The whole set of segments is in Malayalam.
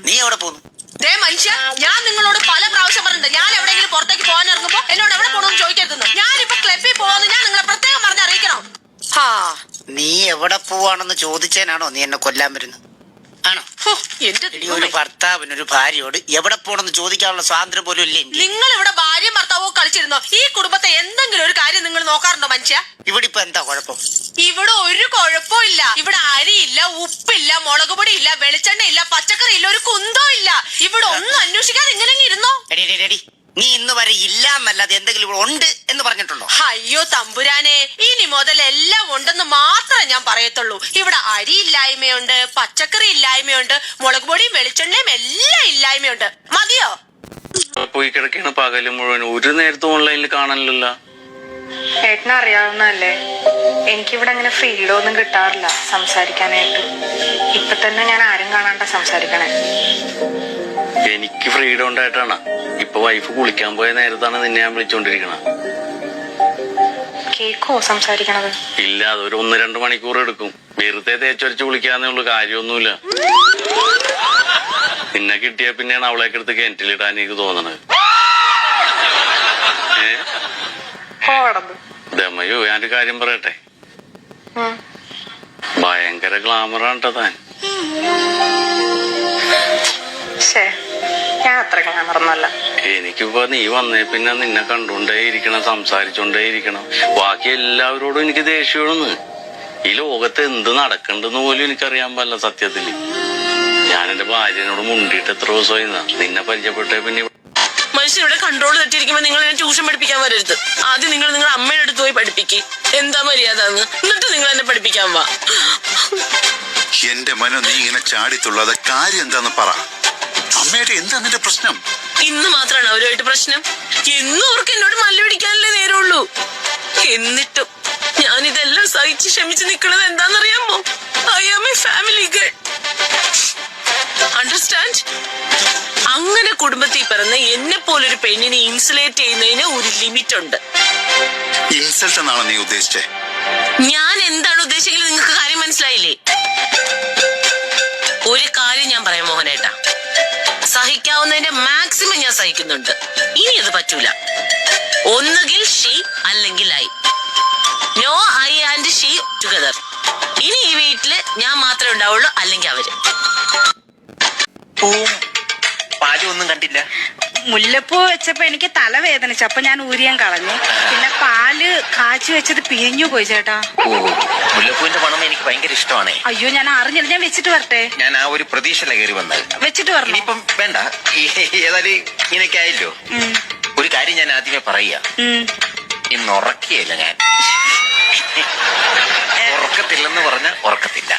നീ എവിടെ പോന്നു? മനുഷ്യ, ഞാൻ നിങ്ങളോട് പല പ്രാവശ്യം പറഞ്ഞിട്ടുണ്ട്, ഞാൻ എവിടെയെങ്കിലും പുറത്തേക്ക് പോകാൻ ഇറങ്ങുമ്പോ എന്നോട് എവിടെ പോകണമെന്ന് ചോദിക്കരുതെന്ന്. ഞാനിപ്പോ ക്ലബിൽ പോകുന്നു, ഞാൻ നിങ്ങളെ പ്രത്യേകം പറഞ്ഞറിയിക്കണം. നീ എവിടെ പോവാണെന്ന് ചോദിച്ചേനാണോ നീ എന്നെ കൊല്ലാൻ വരുന്നത്? ആണോ? ഒരു ഭർത്താവിനൊരു ഭാര്യയോട് എവിടെ പോണെന്ന് ചോദിക്കാനുള്ള സ്വാതന്ത്ര്യം പോലും ഇല്ലേ? നിങ്ങൾ ഇവിടെ ഭാര്യയും ഭർത്താവോ കളിച്ചിരുന്നോ? ഈ കുടുംബത്തെ എന്തെങ്കിലും ഒരു കാര്യം നിങ്ങൾ നോക്കാറുണ്ടോ മനുഷ്യ? ഇവിടെ ഇപ്പൊ എന്താ കുഴപ്പം? ഇവിടെ ഒരു കുഴപ്പമില്ല. ഇവിടെ അരിയില്ല, ഉപ്പില്ല, മുളക് പൊടി ഇല്ല, വെളിച്ചെണ്ണ ഇല്ല, പച്ചക്കറി ഇല്ല, ഒരു കുന്തോ ഇല്ല. ഇവിടെ ഒന്നും അന്വേഷിക്കാതെ ഇങ്ങനെ ഇരുന്നോ? നീ ഇന്ന് വരെ ഇല്ല എന്നല്ലാതെ എന്തെങ്കിലും ഇവിടെ ഉണ്ട് എന്ന് പറഞ്ഞിട്ടുണ്ടോ? അയ്യോ തമ്പുരാനെ, ഇനി മുതൽ എല്ലാം ഉണ്ടെന്ന് മാത്രമേ ഞാൻ പറയത്തുള്ളൂ. ഇവിടെ അരി ഇല്ലായ്മയുണ്ട്, പച്ചക്കറി ഇല്ലായ്മയുണ്ട്, മുളക് പൊടിയും വെളിച്ചെണ്ണയും എല്ലാം ഇല്ലായ്മയുണ്ട്. മതിയോ? പോയി കിടക്കാണ് പകല് മുഴുവൻ, ഒരു നേരത്തും ഓൺലൈനിൽ കാണാനില്ലല്ലോ. ഏട്ടനറിയാവുന്നതല്ലേ, എനിക്കിവിടെ അങ്ങനെ ഫ്രീഡം ഒന്നും കിട്ടാറില്ല സംസാരിക്കാനായിട്ട്. ഇപ്പൊ തന്നെ ഞാൻ ആരും കാണാണ്ട സംസാരിക്കണേ. എനിക്ക് ഫ്രീഡം ഉണ്ടായിട്ടാണ്. ഇപ്പൊ വൈഫ് കുളിക്കാൻ പോയ നേരത്താണ് നിന്നെ ഞാൻ വിളിച്ചോണ്ടിരിക്കണ. കേക്കോ സംസാരിക്കണത്? ഇല്ല, അതൊരു 1-2 മണിക്കൂർ എടുക്കും. വെറുതെ തേച്ചൊരച്ച് കുളിക്കാന്നേ ഉള്ളു, കാര്യമൊന്നുമില്ല. നിന്നെ കിട്ടിയ പിന്നെയാണ് അവളേക്ക് എടുത്ത് കിണറ്റിലിടാൻ എനിക്ക് തോന്നണത്. ദമയോ, ഞാനൊരു കാര്യം പറയട്ടെ, ഭയങ്കര ഗ്ലാമറാണ് ട്ടോ താൻ. ഞാൻ അത്ര ഗ്ലാമറൊന്നുമല്ല. എനിക്കിപ്പോ നീ വന്നേ പിന്നെ നിന്നെ കണ്ടുകൊണ്ടേ ഇരിക്കണം, സംസാരിച്ചോണ്ടേ ഇരിക്കണം. ബാക്കി എല്ലാവരോടും എനിക്ക് ദേഷ്യമാണ്. ഈ ലോകത്ത് എന്ത് നടക്കണ്ടെന്ന് പോലും എനിക്കറിയാൻ പാടില്ല സത്യത്തില്. ഞാൻ എന്റെ ഭാര്യനോട് മുണ്ടിട്ട് എത്ര ദിവസമായി നിന്നെ പരിചയപ്പെട്ടേ. പിന്നെ മനുഷ്യരുടെ കൺട്രോൾ തെറ്റിയിരിക്കുമ്പോ നിങ്ങൾ എന്നെ ട്യൂഷൻ പഠിപ്പിക്കാൻ വരരുത്. ആദ്യം നിങ്ങൾ നിങ്ങളുടെ അമ്മയുടെ അടുത്ത് പോയി പഠിപ്പിക്ക് എന്താ മര്യാദ എന്ന്, എന്നിട്ട് നിങ്ങൾ എന്നെ പഠിപ്പിക്കാൻ വാ. എന്റെ മനോ, നീ ഇങ്ങനെ ചാടിത്തുള്ളാതെ കാര്യം എന്താന്ന് പറ. അമ്മയുടെ എന്താ നിന്റെ പ്രശ്നം? ഇന്ന് മാത്രമാണ് അവരുമായിട്ട് പ്രശ്നം. എന്നും അവർക്ക് എന്നോട് മല്ല പിടിക്കാനല്ലേ നേരമുള്ളൂ. എന്നിട്ടും ഞാനിതെല്ലാം സഹിച്ച് ക്ഷമിച്ച് നിൽക്കുന്നത് എന്താണെന്നറിയാമോ? I am a family girl. Understand? അങ്ങനെ കുടുംബത്തിൽ പിറന്ന് എന്നെ പോലൊരു പെണ്ണിനെ ഇൻസുലേറ്റ് ചെയ്യുന്നതിന് ഒരു ലിമിറ്റ് ഉണ്ട്. ഇൻസൾട്ട് എന്നാണോ നീ ഉദ്ദേശിച്ചേ? ഞാൻ എന്താണ് ഉദ്ദേശിക്കുന്നത് നിങ്ങൾക്ക് കാര്യം മനസ്സിലായില്ലേ? ഒരു കാര്യം ഞാൻ പറയാം മോഹനേട്ടാ, സഹിക്കാവുന്നതിന്റെ മാക്സിമം ഞാൻ സഹിക്കുന്നുണ്ട്. ഇനി അത് പറ്റൂല. ഒന്നുകിൽ ഷീ അല്ലെങ്കിൽ I. No I and she together. ഇനി ഈ വീട്ടില് ഞാൻ മാത്രമേ ഉണ്ടാവുള്ളൂ, അല്ലെങ്കിൽ അവര്. പാലും ഒന്നും കണ്ടില്ല. മുല്ലപ്പൂ വെച്ചപ്പോ എനിക്ക് തലവേദനിച്ചു, അപ്പൊ ഞാൻ ഊരിയാൻ കളഞ്ഞു. പിന്നെ പാല് കാച്ചി വെച്ചത് പിരിഞ്ഞു പോയി ചേട്ടാ. മുല്ലപ്പൂവിന്റെ മണം എനിക്ക് ഭയങ്കര ഇഷ്ടമാണ്. അയ്യോ, ഞാൻ അറിഞ്ഞില്ല. ഞാൻ വെച്ചിട്ട് വരട്ടെ? ഞാൻ ആ ഒരു പ്രതീക്ഷയില കയറി വന്നത്. വെച്ചിട്ട് വരണം. ഇനിയിപ്പം വേണ്ട, ഏതായാലും ഇങ്ങനെയൊക്കെ ആയല്ലോ. ഒരു കാര്യം ഞാൻ ആദ്യമേ പറയുക, ഇന്ന് ഉറക്കിയല്ല. ഞാൻ ഉറക്കത്തില്ലെന്ന് പറഞ്ഞ ഉറക്കത്തില്ല.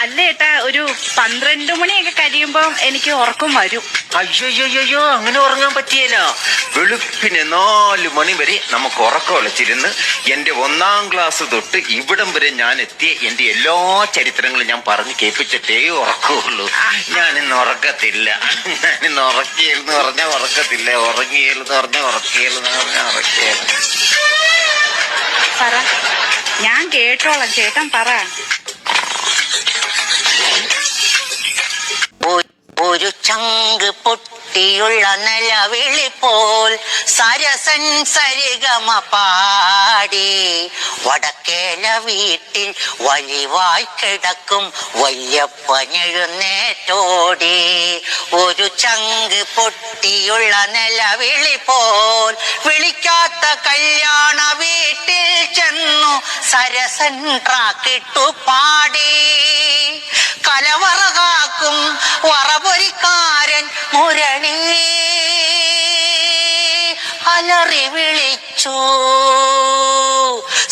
അല്ല ഏട്ടാ, ഒരു 12 മണിയൊക്കെ കഴിയുമ്പോ എനിക്ക് ഉറക്കം വരും. അയ്യോ, അങ്ങനെ ഉറങ്ങാൻ പറ്റിയല്ല. വെളുപ്പിന് 4 മണി വരെ നമുക്ക് ഉറക്കം ഒളിച്ചിരുന്ന് എന്റെ 1ാം ക്ലാസ് തൊട്ട് ഇവിടം വരെ ഞാൻ എത്തിയ എന്റെ എല്ലാ ചരിത്രങ്ങളും ഞാൻ പറഞ്ഞു കേൾപ്പിച്ചിട്ടേ ഉറക്കമുള്ളൂ. ഞാനിന്ന് ഉറക്കത്തില്ല. ഞാനിന്ന് ഉറക്കിയെന്ന് പറഞ്ഞ ഉറക്കത്തില്ല, ഉറങ്ങിയെന്ന് പറഞ്ഞ ഉറക്കിയെന്ന് പറഞ്ഞ ഉറക്കിയെന്ന്. പറ, ഞാൻ കേട്ടോളാം. ചേട്ടൻ പറ. ഒരു ചങ്ക് പൊട്ടിയുള്ള നിലവിളി പോൽ സരസൻ സരിഗമ പാടി വടക്കേല വീട്ടിൽ വലിവായി കിടക്കും വല്യപ്പനെഴുന്നേറ്റോടി. ഒരു ചങ്ക് പൊട്ടിയുള്ള നിലവിളി പോൽ വിളിക്കാത്ത കല്യാണ വീട്ടിൽ ചെന്നു സരസൻ ട്രാക്കിട്ടു പാടി. കലവറ കാക്കും വറപൊരിക്കാരൻ മുരളി അലറി വിളിച്ചു,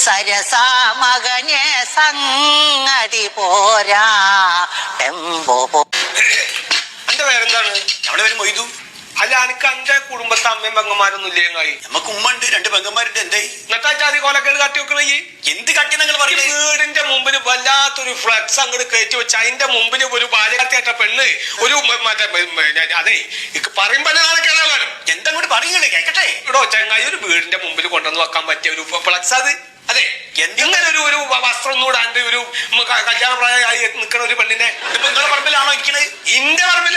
സരസാ മകനെ സംഗതി പോരാ ടെമ്പോ. എന്റെ പേരെന്താണ്? നമ്മുടെ പേര് മൊയ്തു. അല്ല, എനിക്ക് എന്റെ കുടുംബത്തെ അമ്മയും പെങ്ങന്മാരൊന്നും ഇല്ലേങ്ങായി. നമുക്ക് ഉമ്മണ്ട്, 2 പെങ്ങന്മാരുണ്ട്. എന്തായി എന്നിട്ടാച്ചാതി കോലക്കേട് കാട്ടി വെക്കണേ? എന്ത് കാട്ടി നിങ്ങൾ പറയുന്നത്? വീടിന്റെ മുമ്പിൽ വല്ലാത്തൊരു ഫ്ലക്സ് അങ്ങോട്ട് കയറ്റി വെച്ച് അതിന്റെ മുമ്പിൽ ഒരു ബാല്യകാർത്തിയായിട്ട പെണ്ണ് ഒരു മറ്റേ അതെ പറയുമ്പോ എന്തങ്ങോട്ട് പറയുന്നത് കേക്കട്ടെ. ഇടോ ചങ്ങായി, ഒരു വീടിന്റെ മുമ്പിൽ കൊണ്ടുവന്ന് വെക്കാൻ പറ്റിയ ഒരു ഫ്ലക്സ് അത്. അതെ, ഇങ്ങനെ ഒരു വസ്ത്രം ഒന്നും ഇടാണ്ട് ഒരു കല്യാണ പ്രായമായി നിൽക്കുന്ന ഒരു പെണ്ണിനെ നിങ്ങളുടെ പറമ്പിലാണോ ഇരിക്കണത്? ഇന്റെ പറമ്പിൽ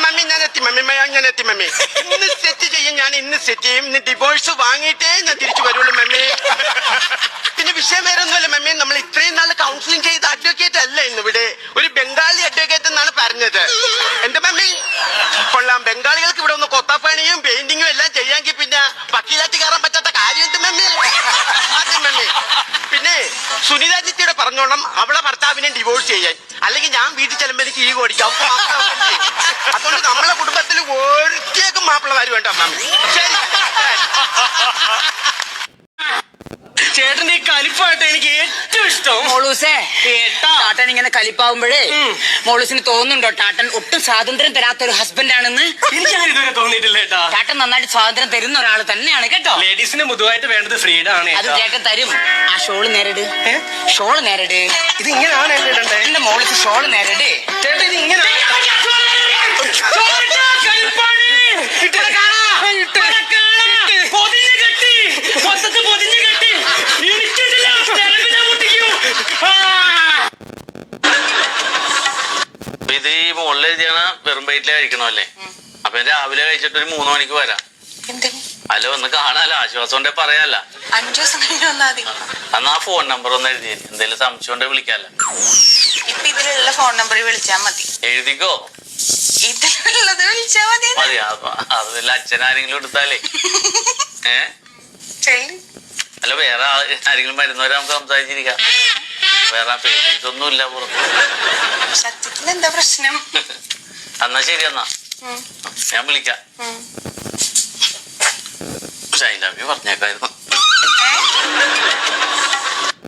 മമ്മി ഞാൻ എത്തി മമ്മി ഇന്ന് സെറ്റ് ചെയ്യും, ഞാൻ ഇന്ന് സെറ്റ് ചെയ്യും. ഇന്ന് ഡിവോഴ്സ് വാങ്ങിയിട്ടേ ഞാൻ തിരിച്ചു വരുള്ളൂ മമ്മി. പിന്നെ വിഷയം വേറെ ഒന്നുമല്ല മമ്മി, നമ്മൾ ഇത്രയും നാൾ കൗൺസിലിംഗ് ചെയ്ത അഡ്വക്കേറ്റ് അല്ല ഇന്നിവിടെ, ഒരു ബംഗാളി അഡ്വക്കേറ്റ് എന്നാണ് പറഞ്ഞത്. എന്റെ മമ്മി കൊള്ളാം, ബംഗാളികൾക്ക് ഇവിടെ ഒന്ന് കൊത്താപ്പണിയും പെയിന്റിങ്ങും എല്ലാം ചെയ്യാമെങ്കിൽ പിന്നെ വക്കീലാറ്റ് കയറാൻ പറ്റാത്ത കാര്യം എന്ത് മമ്മി? അതെ മമ്മി. പിന്നെ സുനിത ജിത്തിയുടെ പറഞ്ഞോളം അവളെ ഭർത്താവിനെ ഡിവോഴ്സ് ചെയ്യാൻ, അല്ലെങ്കിൽ ഞാൻ വീട്ടിൽ ചെല്ലുമ്പോൾ എനിക്ക് ഈ ഓടിക്കാം. അതുകൊണ്ട് നമ്മളെ കുടുംബത്തിൽ ഒരിക്കലും മാപ്പിളമാര് വേണ്ട മമ്മി. ശരി. ചേട്ടന്റെ ഈ കലിപ്പായിട്ട് എനിക്ക് ഏറ്റവും ഇഷ്ടം. മോളൂസേ, ടാട്ടൻ ഇങ്ങനെ കലിപ്പാവുമ്പോഴേ മോളൂസിന് തോന്നുന്നുണ്ടോ ടാട്ടൻ ഒട്ടും സ്വാതന്ത്ര്യം തരാത്ത ഒരു ഹസ്ബൻഡ് ആണെന്ന്? എനിക്കങ്ങനെ ഇതുവരെ തോന്നിയിട്ടില്ല ഏട്ടാ. ടാട്ടൻ നന്നായിട്ട് സ്വാതന്ത്ര്യം തരുന്ന ഒരാൾ തന്നെയാണ് കേട്ടോ. ലേഡീസിന് പൊതുവായിട്ട് വേണ്ടത് ഫ്രീഡം ആണ്. അത് ചേട്ടൻ തരും. ആ ഷോള് നേരിട്, ഷോള് നേരിട്. ഇത് ഇങ്ങനെയാണ് എന്നെ ഇടണ്ടേ? എന്റെ മോളൂസ് ഷോള് നേരിട്. ചേട്ടാ ഇത് ഇങ്ങനെ ഇത് ഈ മുകളിൽ എഴുതിയാണ് വെറും വയറ്റില് കഴിക്കണമല്ലേ? അപ്പൊ രാവിലെ കഴിച്ചിട്ട് ഒരു 3 മണിക്ക് വരാം. അല്ല ഒന്ന് കാണാലോ, ആശ്വാസം ഉണ്ടെ പറയാല്ല. 5 ദിവസം കഴിഞ്ഞ് വന്നാൽ മതി. എന്നാ ആ ഫോൺ നമ്പർ ഒന്ന് എഴുതി, എന്തെങ്കിലും സംശയം ഉണ്ടെ വിളിക്കാല്ലോ. ഇപ്പൊ ഇതിലുള്ള ഫോൺ നമ്പറിൽ വിളിച്ചാൽ മതി. എഴുതിക്കോ. ഇതിലുള്ളത് വിളിച്ചാൽ മതി. മതി. അതിൽ അച്ഛനാരെങ്കിലും എടുത്താലേ അല്ല വേറെ ആരെങ്കിലും വരുന്നവരെ നമുക്ക് സംസാരിച്ചിരിക്കാം. വേറെ പേടിയൊന്നും ഇല്ല പുറത്ത്. സത്യത്തിൽ എന്താ പ്രശ്നം? എന്നാ ശരി, എന്നാ ഞാൻ വിളിക്കാം. I love you പറഞ്ഞേക്കായിരുന്നു.